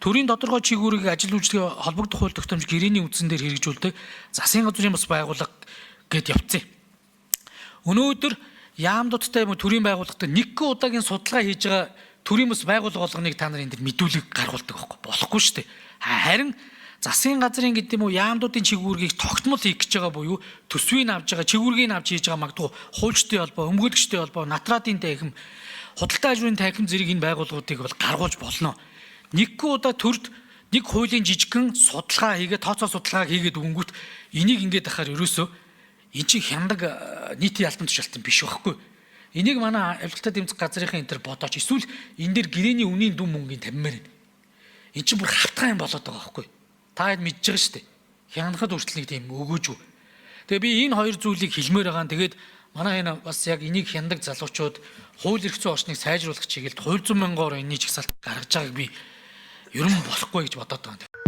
төрийн тодорхой чиглэлийг ажил үйлчлэгээ холбогдох хууль тогтоомж гэрээний үндсэн дээр хэрэгжүүлдэг засгийн газрын бас байгууллага гэд явцсан. Өнөөдөр яамдуудтай юм уу төрийн байгууллагатай нэгэн удаагийн судалгаа хийж байгаа төрийн бас байгууллага болгоныг та нар энэ дэр мэдүүлэг гаргуулдаг байхгүй болохгүй шүү дээ. Харин засгийн газрын гэдэг юм уу яамдуудын чиглэлийг тогтмол хийх гэж байгаа буюу төсвийг авж байгаа чиглэлийг авч хийж байгаа магадгүй хуульчтай холбоо, өмгөөлөгчтэй холбоо, натраатын танхим, худалдаа ажрын танхим зэрэг энэ байгууллагуудыг бол гаргуулж болно. Нэгэн удаа төрд нэг хуулийн жижигхэн судалгаа хийгээд тооцоо судалгаа хийгээд өгөнгүүт энийг ингээд ахаар ерөөсөө энэ чинь хяндаг нийтийн альбом тушаалтан биш байхгүй. Энийг манай авилгалтай тэмцэх газрынхаа энэ төр бодооч эсвэл энэ дэр гэрээний үнийн дүн мөнгөний тавимаар байна. Энд чинь бүр хавтгай юм болоод байгаа байхгүй. Та хэд мэдж байгаа шүү дээ. Хянахад хүртэл нэг тийм өгөөж үү. Тэгээ би энэ хоёр зүйлийг хэлмээр байгаа. Тэгээд манай энэ бас яг энийг хяндаг залуучууд хууль эрх зүйн орчныг сайжруулах чиглэлд хууль зүйн мянган орон энэний чагсаалт гаргаж байгааг би ерөн болохгүй гэж бодоод байгаа юм.